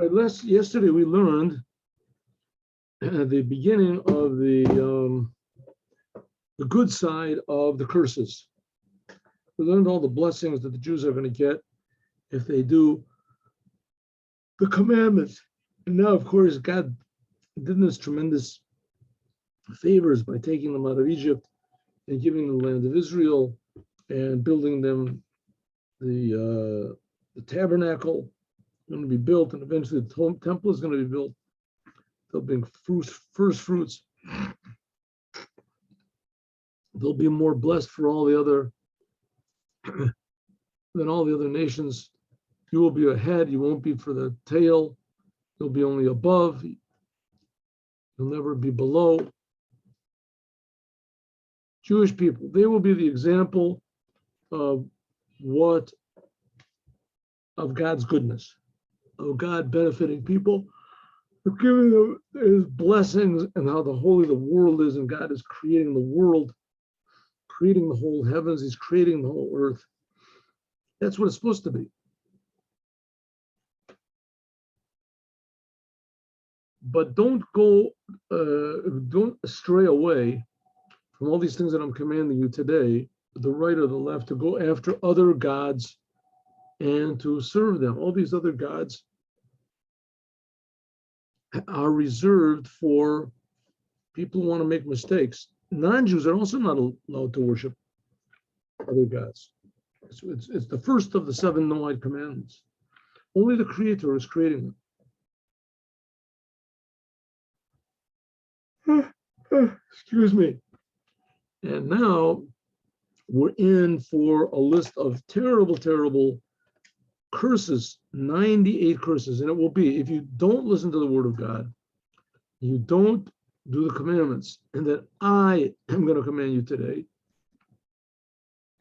Right, yesterday we learned the beginning of the good side of the curses. We learned all the blessings that the Jews are going to get if they do the commandments. And now, of course, God did this tremendous favors by taking them out of Egypt and giving them the land of Israel and building them the tabernacle going to be built, and eventually the temple is going to be built. They'll bring first fruits. They'll be more blessed for all the other than all the other nations. You will be ahead. You won't be for the tail. You'll be only above. You'll never be below. Jewish people, they will be the example of God's goodness, of God benefiting people, of giving them his blessings, and how holy the world is, and God is creating the world, creating the whole heavens, he's creating the whole earth. That's what it's supposed to be. But don't stray away from all these things that I'm commanding you today, the right or the left, to go after other gods and to serve them. All these other gods are reserved for people who want to make mistakes. Non-Jews are also not allowed to worship other gods. It's the first of the 7 Noahide commandments. Only the Creator is creating them. Excuse me. And now we're in for a list of terrible, terrible curses, 98 curses. And it will be, if you don't listen to the word of God, you don't do the commandments, and that I am going to command you today,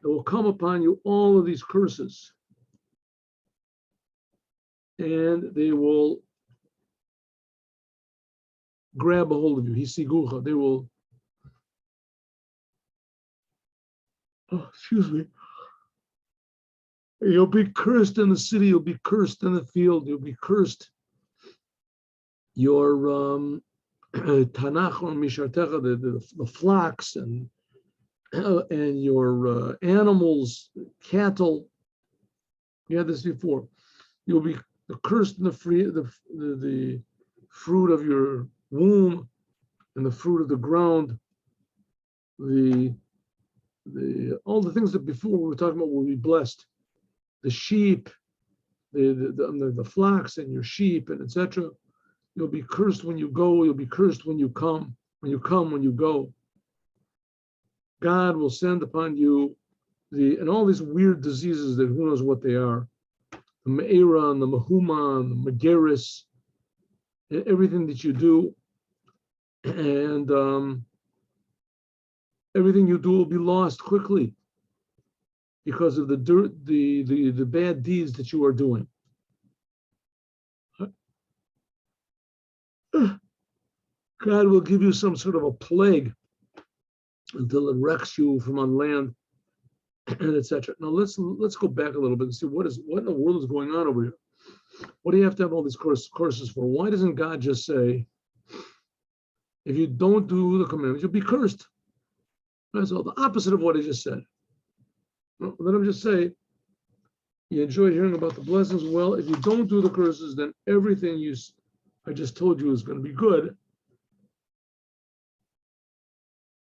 there will come upon you all of these curses. And they will grab a hold of you. Hisigucha. They will, excuse me. You'll be cursed in the city. You'll be cursed in the field. You'll be cursed. Your Tanach or Mishartecha, the flocks and your animals, cattle. You had this before. You'll be cursed in the fruit of your womb and the fruit of the ground. All the things that before we were talking about will be blessed. The sheep, the flocks and your sheep, and etc. You'll be cursed when you go. You'll be cursed when you come. When you go. God will send upon you and all these weird diseases that who knows what they are. The Me'era and the Mahuma and the Megeris, and everything that you do. And everything you do will be lost quickly because of the bad deeds that you are doing. God will give you some sort of a plague until it wrecks you from on land, and etc. Now let's go back a little bit and see what in the world is going on over here. What do you have to have all these curses for? Why doesn't God just say, if you don't do the commandments, you'll be cursed? That's all the opposite of what I just said. Well, let him just say, you enjoyed hearing about the blessings. Well, if you don't do the curses, then everything I just told you is going to be good,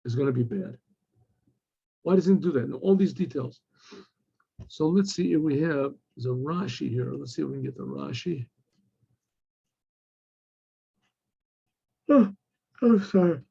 is going to be bad. Why doesn't he do that? Now, all these details. So let's see if we have, there's a Rashi here. Let's see if we can get the Rashi. Oh, I'm sorry.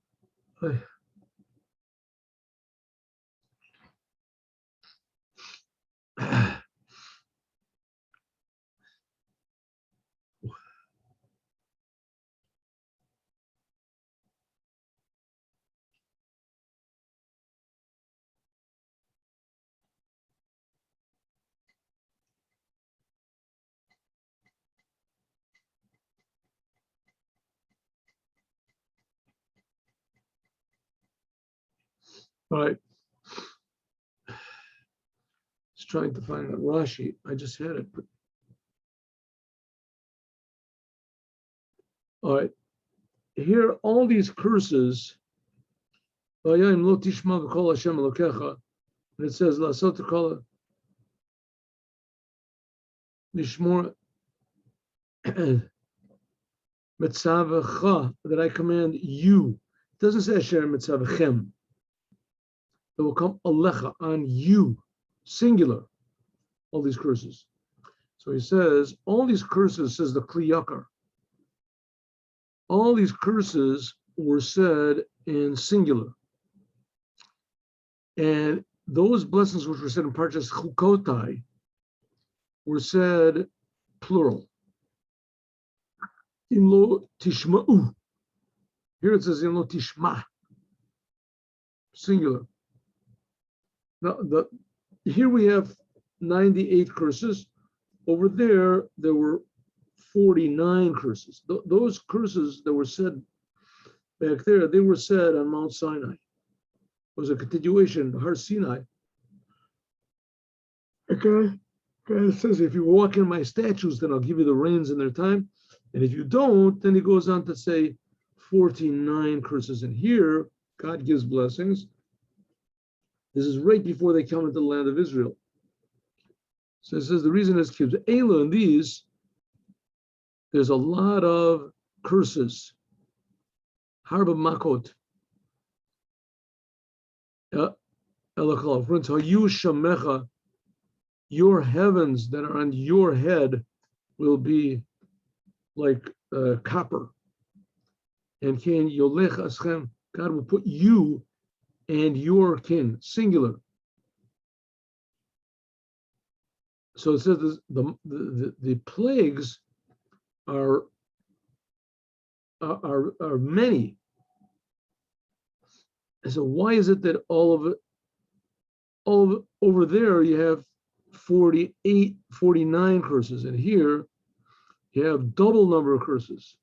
All right. Just trying to find a Rashi. I just had it, but All right, here all these curses. And it says that I command you. It doesn't say Asher mitzavechem. It will come alecha, on you, singular, all these curses. So he says, all these curses, says the Kli Yakar, all these curses were said in singular. And those blessings which were said in Parshas Chukotai were said plural. Imlo tishma'u. Here it says imlo tishma, singular. Now, here we have 98 curses. Over there were 49 curses. Those curses that were said back there, they were said on Mount Sinai. It was a continuation, Har Sinai. Okay? It says, if you walk in my statutes, then I'll give you the rains in their time. And if you don't, then he goes on to say 49 curses. And here, God gives blessings. This is right before they come into the land of Israel. So it says the reason is because Elah and these, there's a lot of curses. Harba makot. Your heavens that are on your head will be like copper. And yolech aschem, God will put you and your kin, singular. So it says the plagues are many. And so why is it that all of over there you have 48, 49 curses, and here you have double number of curses?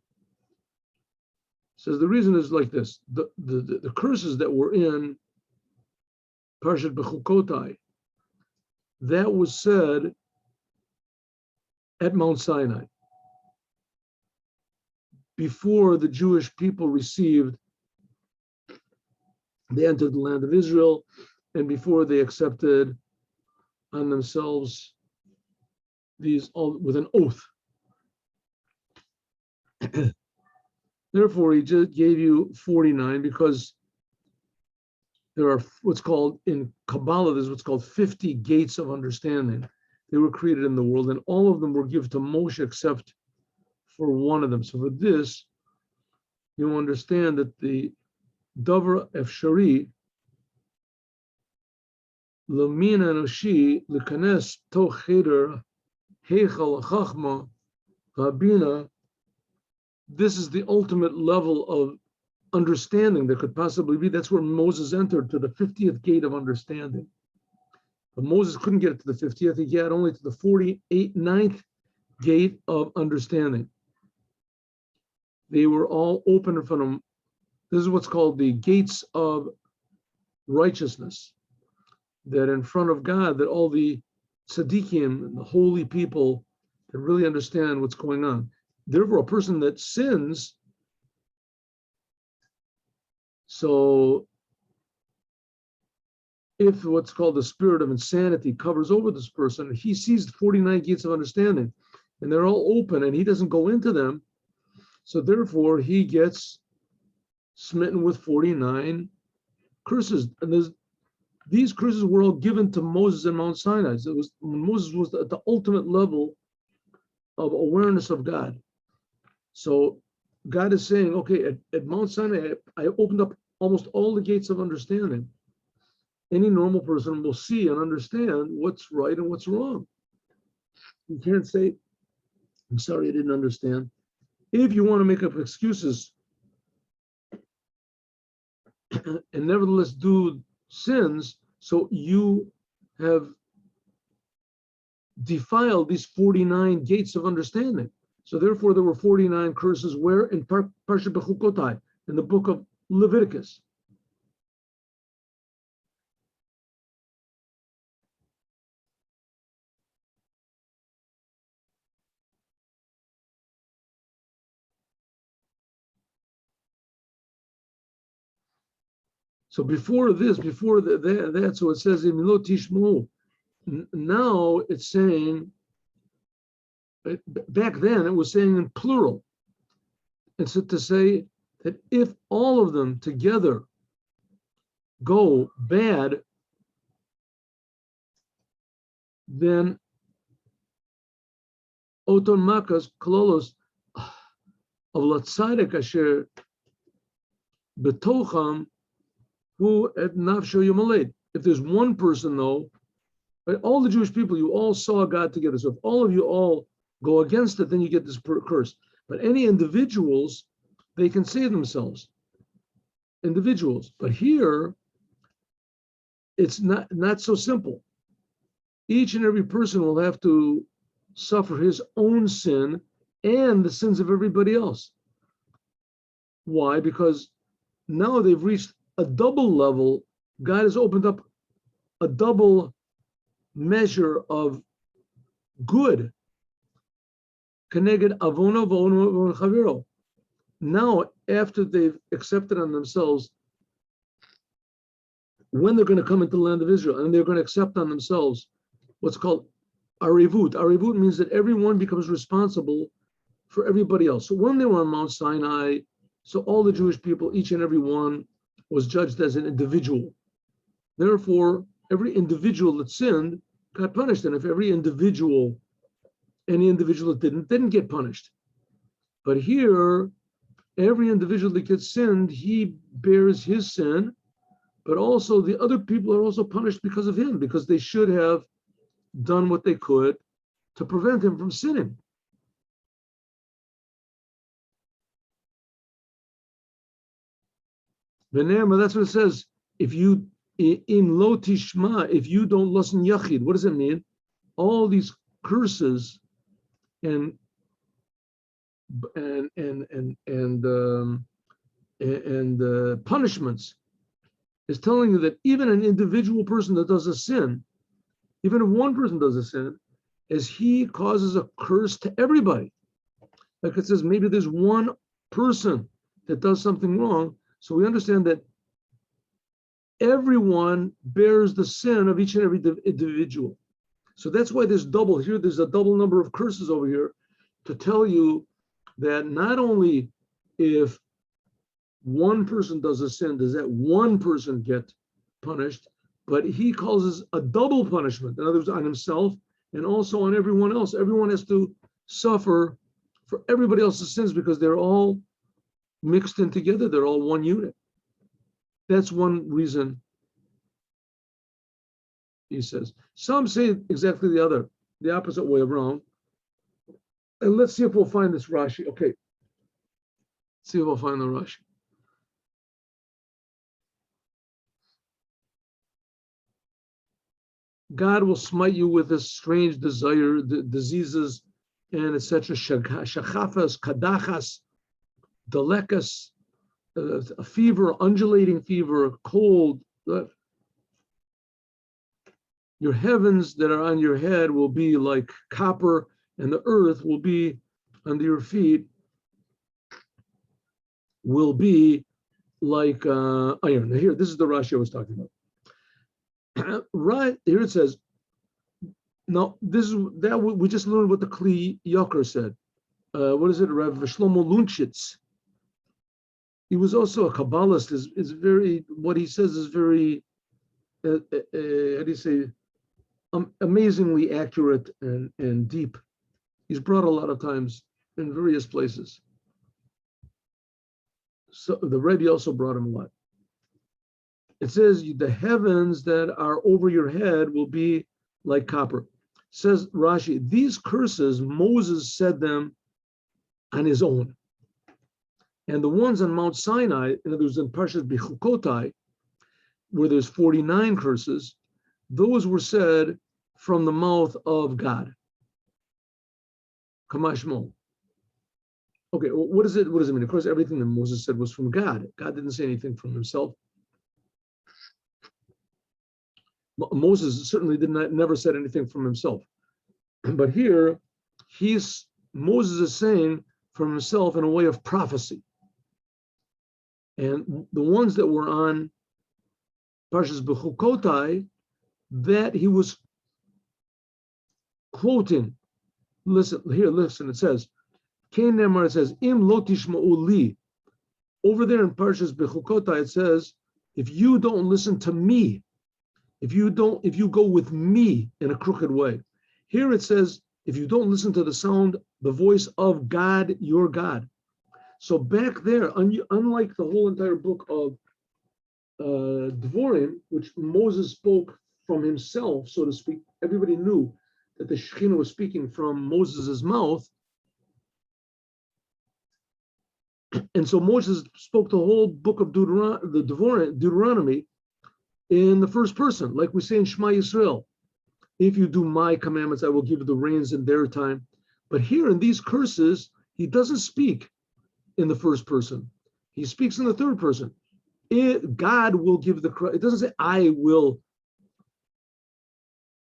It says the reason is like this: the curses that were in Parshat Bechukotai, that was said at Mount Sinai, before the Jewish people they entered the land of Israel, and before they accepted on themselves these all with an oath. Therefore, he just gave you 49 because there are what's called in Kabbalah, there's what's called 50 gates of understanding. They were created in the world, and all of them were given to Moshe except for one of them. So for this, you understand that the Davar Efshari, Lamin Anoshi, Lekanes Toch Cheder, Heichal Chachma, Rabina, this is the ultimate level of understanding that could possibly be. That's where Moses entered, to the 50th gate of understanding. But Moses couldn't get to the 50th, he got only to the 49th gate of understanding. They were all open in front of him. This is what's called the gates of righteousness, that in front of God, that all the tzaddikim and the holy people that really understand what's going on. Therefore, a person that sins, so if what's called the spirit of insanity covers over this person, he sees the 49 gates of understanding, and they're all open, and he doesn't go into them. So therefore, he gets smitten with 49 curses. And these curses were all given to Moses in Mount Sinai. So it was when Moses was at the ultimate level of awareness of God. So God is saying, okay, at Mount Sinai, I opened up almost all the gates of understanding. Any normal person will see and understand what's right and what's wrong. You can't say, I'm sorry, I didn't understand. If you want to make up excuses and nevertheless do sins, so you have defiled these 49 gates of understanding. So therefore, there were 49 curses where? In Parshat Bechukotai, in the book of Leviticus. So before this, before that, so it says in Lo Tishmu. Now it's saying, back then it was saying in plural. And so to say that if all of them together go bad, then Oton Makas Kololos of Latzadik Asher Betocham who at Nafsho Yomaled. If there's one person though, right, all the Jewish people, you all saw God together. So if all of you all go against it, then you get this curse. But any individuals, they can save themselves. Individuals. But here, it's not so simple. Each and every person will have to suffer his own sin and the sins of everybody else. Why? Because now they've reached a double level. God has opened up a double measure of good. Keneged avono v'ono chaviro. Now, after they've accepted on themselves, when they're going to come into the land of Israel, and they're going to accept on themselves what's called arivut. Arivut means that everyone becomes responsible for everybody else. So when they were on Mount Sinai, so all the Jewish people, each and every one, was judged as an individual. Therefore, every individual that sinned got punished. And if every individual, any individual that didn't get punished. But here, every individual that gets sinned, he bears his sin, but also the other people are also punished because of him, because they should have done what they could to prevent him from sinning. V'ne'emar, that's what it says. If you in lo tishma, if you don't listen yachid, what does it mean? All these curses and punishments is telling you that even an individual person that does a sin, even if one person does a sin, as he causes a curse to everybody. Like it says, maybe there's one person that does something wrong. So we understand that everyone bears the sin of each and every individual. So that's why there's double here. There's a double number of curses over here to tell you that not only if one person does a sin, does that one person get punished, but he causes a double punishment. In other words, on himself and also on everyone else. Everyone has to suffer for everybody else's sins because they're all mixed in together. They're all one unit. That's one reason, he says. Some say exactly the opposite way around. And let's see if we'll find this Rashi. Okay. See if we'll find the Rashi. God will smite you with this strange desire, diseases, and etc. Shachafas, kadachas, delekas, a fever, undulating fever, cold. Your heavens that are on your head will be like copper, and the earth will be under your feet, will be like iron. Now here, this is the Rashi I was talking about. Right here it says, now this is that we just learned what the Kli Yakar said. What is it? Rav Shlomo Lunchitz. He was also a Kabbalist. Is very, what he says is very, how do you say, amazingly accurate and deep. He's brought a lot of times in various places. So the Rebbe also brought him a lot. It says the heavens that are over your head will be like copper. Says Rashi, these curses, Moses said them on his own. And the ones on Mount Sinai, in other words, in Parshas Bechukotai, where there's 49 curses, those were said from the mouth of God. Kamashmo. Okay, well, what does it mean? Of course, everything that Moses said was from God. God didn't say anything from himself. Moses certainly never said anything from himself. But here, Moses is saying from himself in a way of prophecy. And the ones that were on Parshas Bechukotai, that he was quoting. Listen, it says, it says, Im lo tishma'u li. Over there in Parshas Bechukotai, it says, if you don't listen to me, if you go with me in a crooked way. Here it says, if you don't listen to the sound, the voice of God, your God. So back there, unlike the whole entire book of Devorim, which Moses spoke from himself, so to speak, everybody knew that the Shekhinah was speaking from Moses' mouth. And so Moses spoke the whole book of Deuteronomy in the first person, like we say in Shema Yisrael. If you do my commandments, I will give you the rains in their time. But here in these curses, he doesn't speak in the first person. He speaks in the third person. God will give it doesn't say I will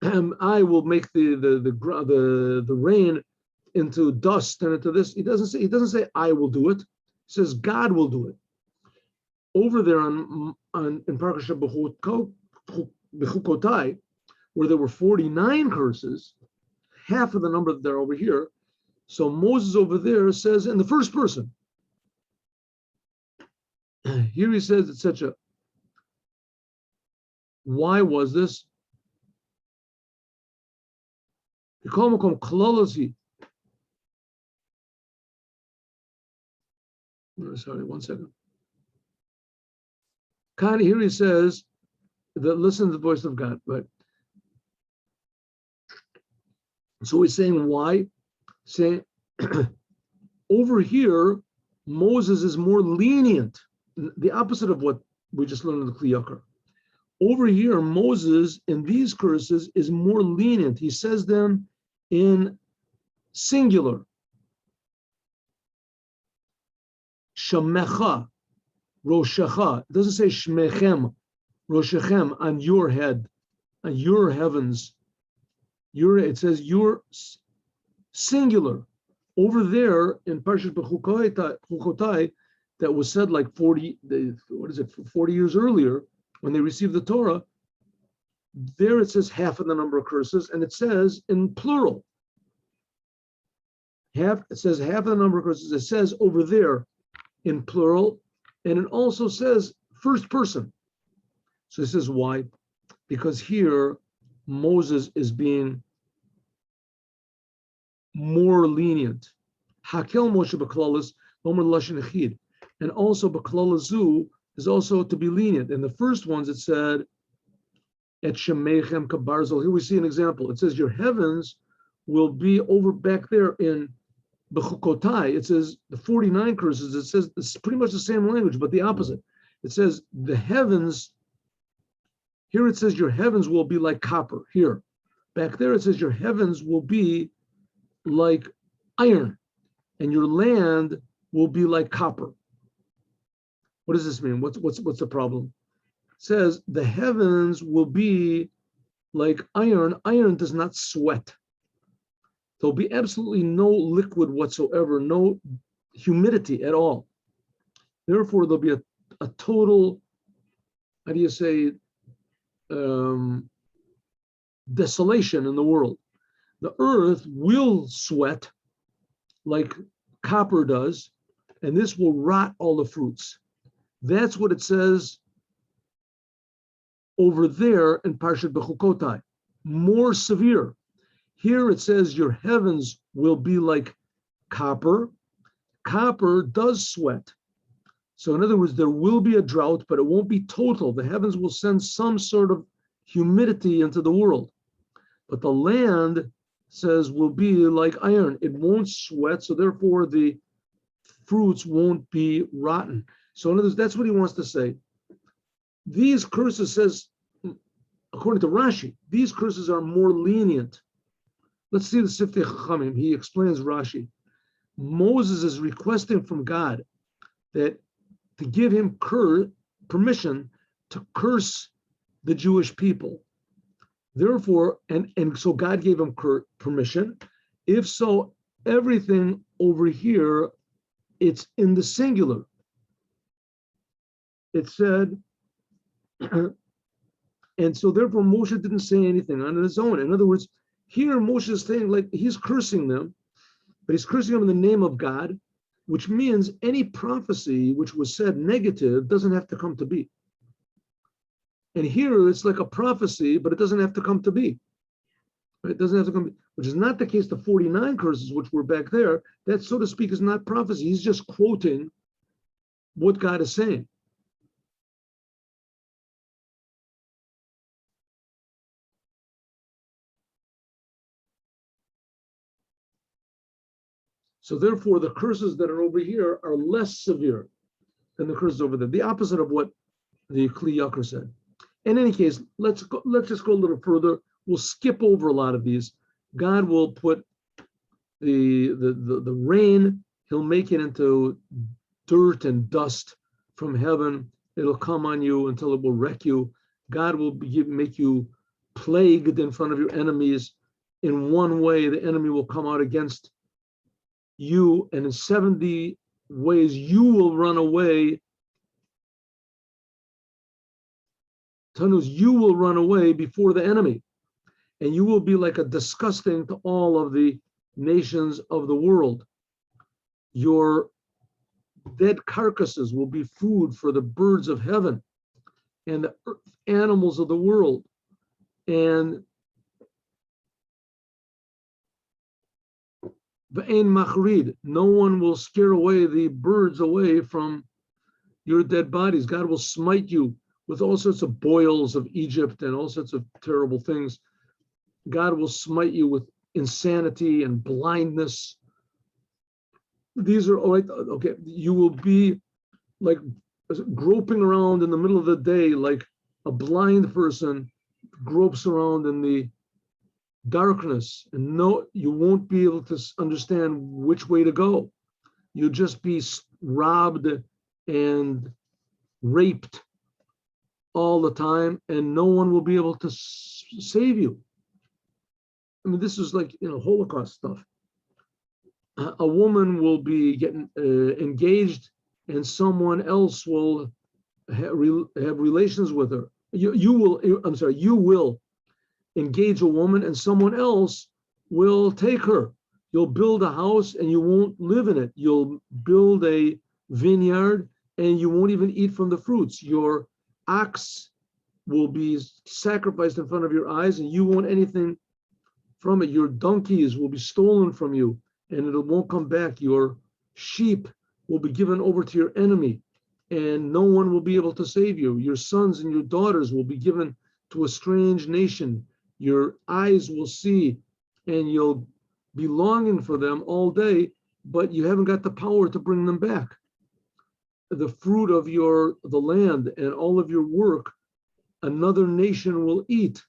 make the rain into dust and into this. He doesn't say I will do it. He says God will do it. Over there in Parashah Bechukotai, where there were 49 curses, half of the number that are over here. So Moses over there says in the first person. Here he says, etc. Why was this? Sorry, 1 second. Here he says that listen to the voice of God, right? So he's saying why? Saying over here, Moses is more lenient, the opposite of what we just learned in the Kli Yakar. Over here, Moses in these curses is more lenient. He says them in singular. Shamecha, Roshecha. It doesn't say Shmechem, Roshechem, on your head, on your heavens. It says your singular. Over there in Parashat Bechukotai, that was said like 40 years earlier when they received the Torah. There it says half of the number of curses, and it says in plural. It says half of the number of curses. It says over there in plural, and it also says first person. So this is why, because here Moses is being more lenient. Hakel Moshe b'klalis Omer lashon echid, and also b'klalazu is also to be lenient. In the first ones it said et shemechem kabarzel. Here we see an example. It says your heavens will be over back there in Bechukotai. It says the 49 curses. It says it's pretty much the same language, but the opposite. It says the heavens. Here it says your heavens will be like copper. Here, back there it says your heavens will be like iron, and your land will be like copper. What does this mean? What's the problem? It says the heavens will be like iron. Iron does not sweat. There'll be absolutely no liquid whatsoever, no humidity at all. Therefore, there'll be a total, how do you say, desolation in the world. The earth will sweat like copper does, and this will rot all the fruits. That's what it says over there in Parshat Bechukotai. More severe. Here it says your heavens will be like copper. Copper does sweat. So in other words, there will be a drought, but it won't be total. The heavens will send some sort of humidity into the world. But the land says will be like iron. It won't sweat, so therefore the fruits won't be rotten. So in other words, that's what he wants to say. These curses, says, according to Rashi, these curses are more lenient. Let's see the Siftei Chachamim. He explains Rashi. Moses is requesting from God that to give him permission to curse the Jewish people. Therefore, and so God gave him permission. If so, everything over here, it's in the singular. It said, And so therefore Moshe didn't say anything on his own. In other words, here Moshe is saying, like, he's cursing them, but he's cursing them in the name of God, which means any prophecy which was said negative doesn't have to come to be. And here it's like a prophecy, but it doesn't have to come to be. Right? It doesn't have to come, which is not the case. The 49 curses, which were back there, that, so to speak, is not prophecy. He's just quoting what God is saying. So therefore, the curses that are over here are less severe than the curses over there. The opposite of what the Kli Yakar said. In any case, let's just go a little further. We'll skip over a lot of these. God will put the rain. He'll make it into dirt and dust from heaven. It'll come on you until it will wreck you. God will make you plagued in front of your enemies. In one way, the enemy will come out against you, and in 70 ways you will run away. Tanus, you will run away before the enemy, and you will be like a disgusting to all of the nations of the world. Your dead carcasses will be food for the birds of heaven and the animals of the world. And V'ein machrid, no one will scare away the birds away from your dead bodies. God will smite you with all sorts of boils of Egypt and all sorts of terrible things. God will smite you with insanity and blindness. These are all right. Okay, you will be like groping around in the middle of the day, like a blind person gropes around in the darkness, and no, you won't be able to understand which way to go. You'll just be robbed and raped all the time, and no one will be able to save you. I mean, this is like, Holocaust stuff. A woman will be getting engaged, and someone else will have relations with her. You will engage a woman, and someone else will take her. You'll build a house and you won't live in it. You'll build a vineyard and you won't even eat from the fruits. Your ox will be sacrificed in front of your eyes and you won't anything from it. Your donkeys will be stolen from you and it won't come back. Your sheep will be given over to your enemy and no one will be able to save you. Your sons and your daughters will be given to a strange nation. Your eyes will see and you'll be longing for them all day, but you haven't got the power to bring them back. The fruit of the land and all of your work, another nation will eat.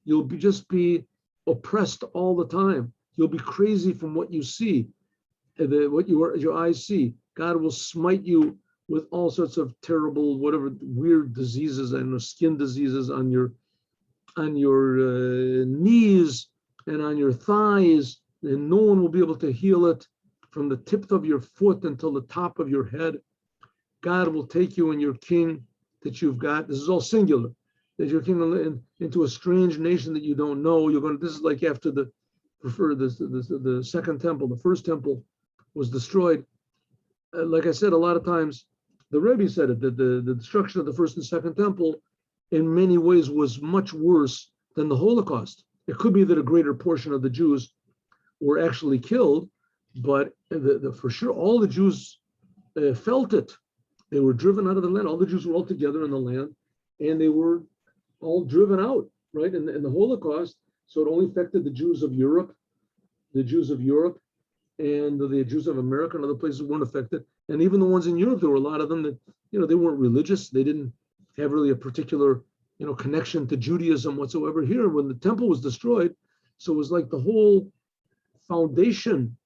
You'll just be oppressed all the time. You'll be crazy from what you see, what your eyes see. God will smite you with all sorts of terrible, whatever weird diseases, skin diseases on your knees and on your thighs, and no one will be able to heal it from the tip of your foot until the top of your head. God will take you and your king that you've got. This is all singular. That your king into a strange nation that you don't know. This is like after the second temple. The first temple was destroyed. Like I said, a lot of times, the Rebbe said it, that the destruction of the first and second temple in many ways was much worse than the Holocaust. It could be that a greater portion of the Jews were actually killed, but for sure all the Jews felt it. They were driven out of the land. All the Jews were all together in the land, and they were all driven out, right? In the Holocaust, so it only affected the Jews of Europe, and the Jews of America and other places weren't affected. And even the ones in Europe, there were a lot of them that, they weren't religious. They didn't have really a particular, connection to Judaism whatsoever. Here, when the temple was destroyed, so it was like the whole foundation,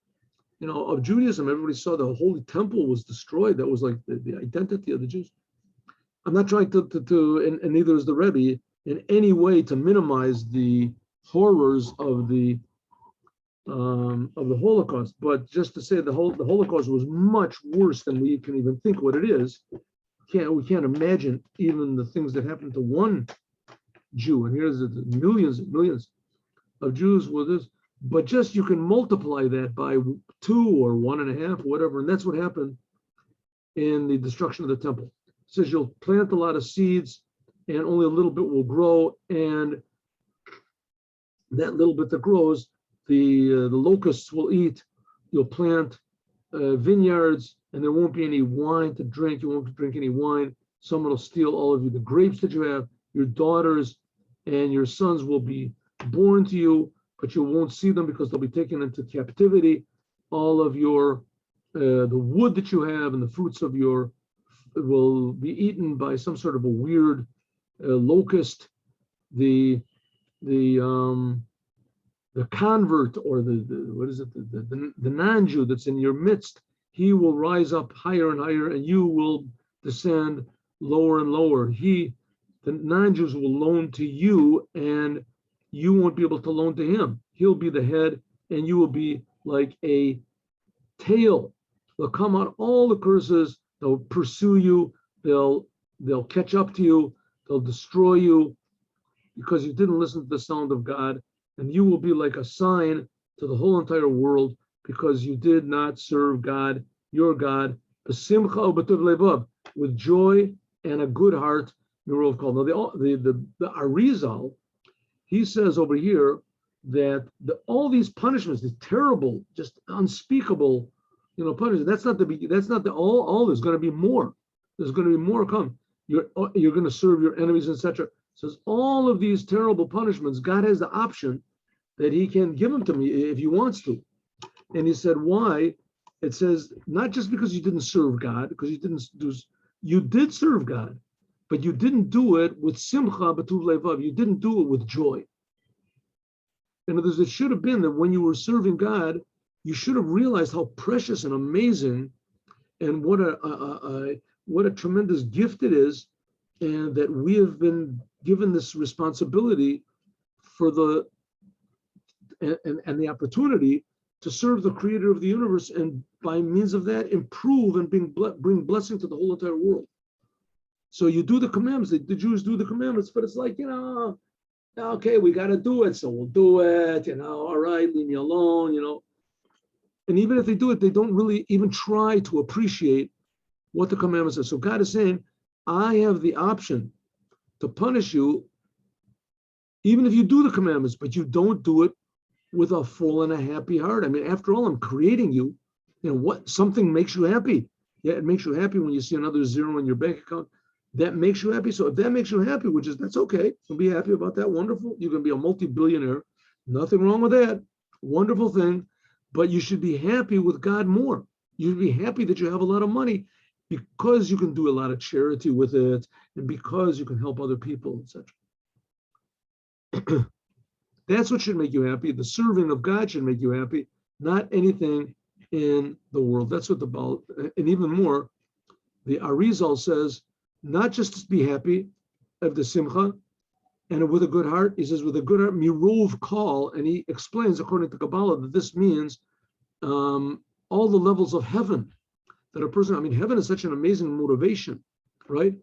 of Judaism. Everybody saw the holy temple was destroyed. That was like the identity of the Jews. I'm not trying to and neither is the Rebbe, in any way to minimize the horrors of the Holocaust, but just to say the Holocaust was much worse than we can even think what it is. We can't imagine even the things that happened to one Jew. And here's the millions and millions of Jews with this. But just you can multiply that by 2 or 1.5, whatever. And that's what happened in the destruction of the temple. It says you'll plant a lot of seeds and only a little bit will grow. And that little bit that grows, the locusts will eat. You'll plant vineyards and there won't be any wine to drink. You won't drink any wine. Someone will steal all of you. The grapes that you have, your daughters and your sons will be born to you, but you won't see them because they'll be taken into captivity. All of your, the wood that you have and the fruits of your will be eaten by some sort of a weird locust. The convert or the non-Jew that's in your midst, he will rise up higher and higher and you will descend lower and lower. The non-Jews will loan to you and you won't be able to loan to him. He'll be the head and you will be like a tail. They'll come out all the curses, they'll pursue you, they'll catch up to you, they'll destroy you because you didn't listen to the sound of God, and you will be like a sign to the whole entire world because you did not serve God, your God, with joy and a good heart. Now the Arizal, he says over here that all these punishments, these terrible, just unspeakable, punishments. That's not the all. There's going to be more. There's going to be more come. You're going to serve your enemies, etc. Says all of these terrible punishments. God has the option that He can give them to me if He wants to. And He said, why? It says not just because you didn't serve God, because you did serve God, but you didn't do it with simcha b'tuv levav. You didn't do it with joy. In other words, it should have been that when you were serving God, you should have realized how precious and amazing and what a tremendous gift it is, and that we have been given this responsibility for the opportunity to serve the Creator of the universe, and by means of that improve and bring blessing to the whole entire world. So you do the commandments. The Jews do the commandments, but it's like, okay, we got to do it, so we'll do it. All right, leave me alone. And even if they do it, they don't really even try to appreciate what the commandments are. So God is saying, I have the option to punish you, even if you do the commandments, but you don't do it with a full and a happy heart. I mean, after all, I'm creating you. Something makes you happy. Yeah, it makes you happy when you see another zero in your bank account. That makes you happy. So if that makes you happy, that's okay. You'll be happy about that. Wonderful. You can be a multi-billionaire. Nothing wrong with that. Wonderful thing. But you should be happy with God more. You should be happy that you have a lot of money because you can do a lot of charity with it and because you can help other people, etc. That's what should make you happy. The serving of God should make you happy, not anything in the world. That's what and even more, the Arizal says, not just to be happy of the simcha and with a good heart. He says, with a good heart, mirov kal, and he explains, according to Kabbalah, that this means all the levels of heaven that a person, heaven is such an amazing motivation, right?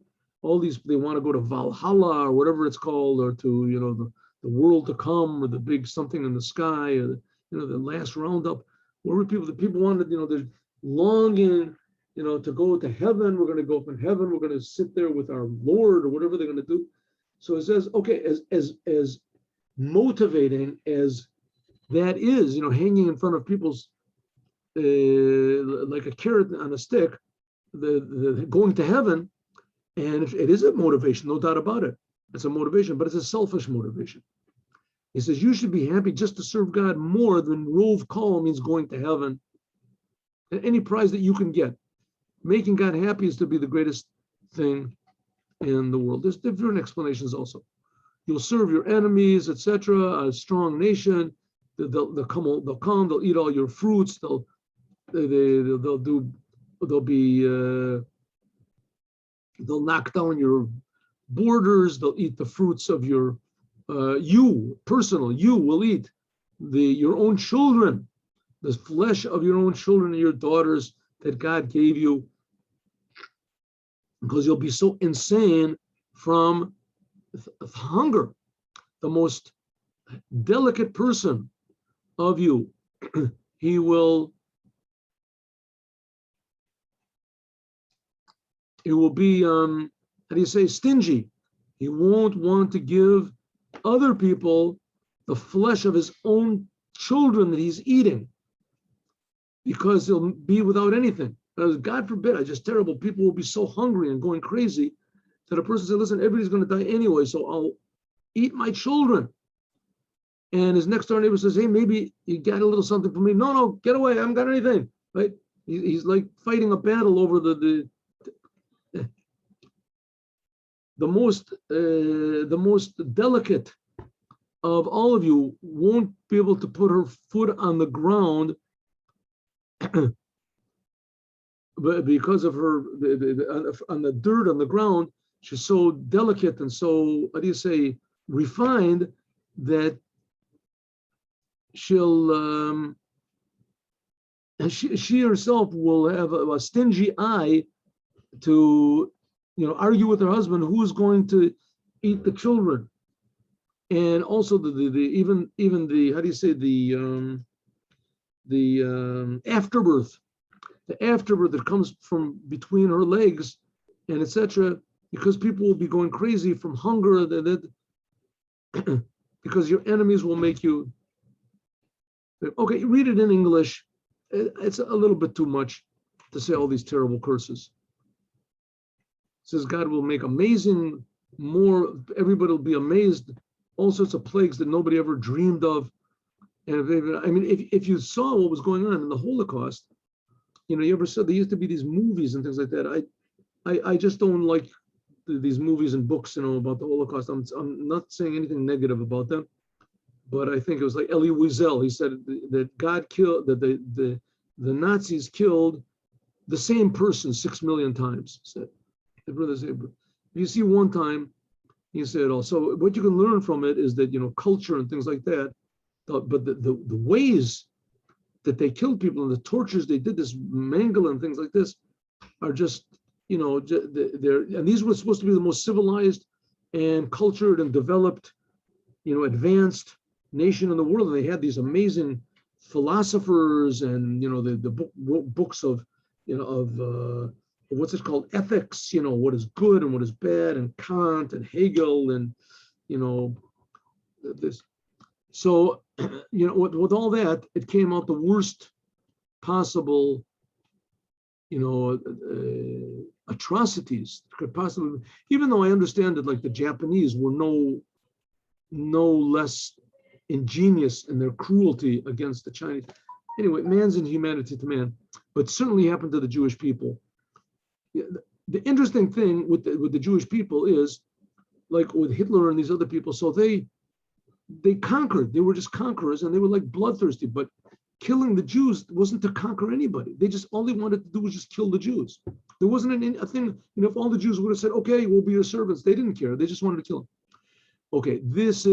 All these, they want to go to Valhalla or whatever it's called, or to, the world to come, or the big something in the sky, or the last roundup. Where the people wanted, they're longing, to go to heaven. We're going to go up in heaven. We're going to sit there with our Lord, or whatever they're going to do. So it says, okay, as motivating as that is, hanging in front of people's like a carrot on a stick, the going to heaven, and it is a motivation, no doubt about it. It's a motivation, but it's a selfish motivation. He says you should be happy just to serve God more than rov kol means going to heaven. And any prize that you can get, making God happy is to be the greatest thing in the world. There's different explanations also. You'll serve your enemies, etc. A strong nation. They'll come. They'll eat all your fruits. They'll knock down your borders. They'll eat the fruits of your you will eat your own children, the flesh of your own children and your daughters that God gave you, because you'll be so insane from hunger. the most delicate person of you, he will be, how do you say, stingy. He won't want to give other people the flesh of his own children that he's eating, because he'll be without anything. God forbid, I just terrible. People will be so hungry and going crazy that a person said, listen, everybody's going to die anyway, so I'll eat my children. And his next door neighbor says, hey, maybe you got a little something for me. No, get away. I haven't got anything. Right? He's like fighting a battle over the most delicate of all of you won't be able to put her foot on the ground but because of her on the dirt on the ground. She's so delicate and so, how do you say, refined, that she'll she herself will have a stingy eye to, argue with her husband who's going to eat the children. And also even the, how do you say, the afterbirth, that comes from between her legs and etc., because people will be going crazy from hunger, because your enemies will make you. Okay, read it in English. It's a little bit too much to say all these terrible curses. It says God will make amazing more, everybody will be amazed, all sorts of plagues that nobody ever dreamed of. And if you saw what was going on in the Holocaust, you ever said there used to be these movies and things like that. I just don't like these movies and books, about the Holocaust. I'm not saying anything negative about them, but I think it was like Elie Wiesel. He said that God killed, that the Nazis killed the same person 6 million times. Said the brother said, you see one time, he said, also what you can learn from it is that culture and things like that, but the ways that they killed people and the tortures they did, this mangle and things like this, are just, and these were supposed to be the most civilized and cultured and developed, advanced nation in the world. And they had these amazing philosophers and, the books of, of what's it called, ethics, what is good and what is bad, and Kant and Hegel and, this. So, with all that, it came out the worst possible, atrocities could possibly, even though I understand that like the Japanese were no less ingenious in their cruelty against the Chinese. Anyway, man's inhumanity to man, but certainly happened to the Jewish people. The interesting thing with the Jewish people is, like with Hitler and these other people, so they conquered. They were just conquerors, and they were like bloodthirsty. But killing the Jews wasn't to conquer anybody. They just, all they wanted to do was just kill the Jews. There wasn't a thing, if all the Jews would have said, okay, we'll be your servants. They didn't care. They just wanted to kill them. Okay, this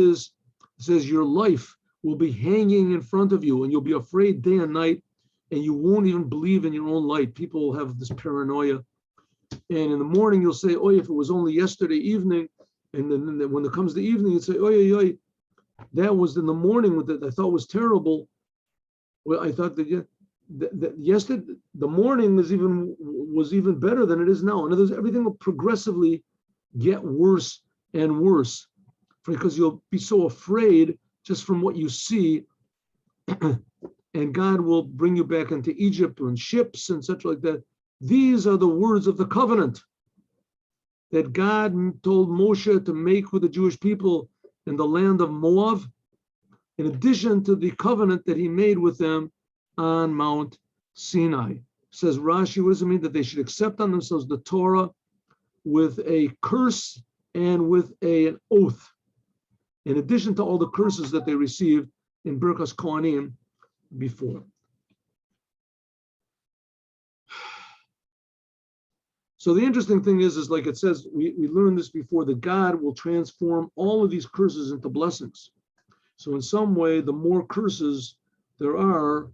says your life will be hanging in front of you, and you'll be afraid day and night, and you won't even believe in your own light. People will have this paranoia. And in the morning, you'll say, oh, if it was only yesterday evening. And then when it comes to evening, you'd say, oh, that was in the morning that I thought was terrible. Well, I thought that yesterday, the morning was even better than it is now. In other words, everything will progressively get worse and worse, because you'll be so afraid just from what you see. And God will bring you back into Egypt on ships and such like that. These are the words of the covenant that God told Moshe to make with the Jewish people in the land of Moab, in addition to the covenant that he made with them on Mount Sinai. Says Rashi, what does it mean? That they should accept on themselves the Torah with a curse and with an oath, in addition to all the curses that they received in Birkas Kohanim before. So the interesting thing is like it says, we learned this before, that God will transform all of these curses into blessings. So in some way, the more curses there are,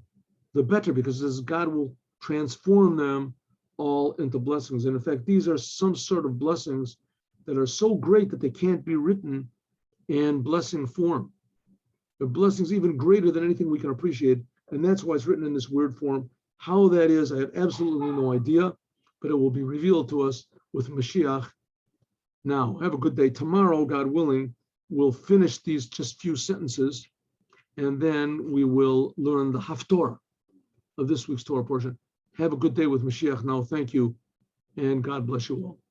the better, because it says God will transform them all into blessings. And in fact, these are some sort of blessings that are so great that they can't be written and blessing form. The blessing is even greater than anything we can appreciate. And that's why it's written in this weird form. How that is, I have absolutely no idea, but it will be revealed to us with Mashiach. Now, have a good day. Tomorrow, God willing, we'll finish these just few sentences, and then we will learn the Haftorah of this week's Torah portion. Have a good day with Mashiach now. Thank you, and God bless you all.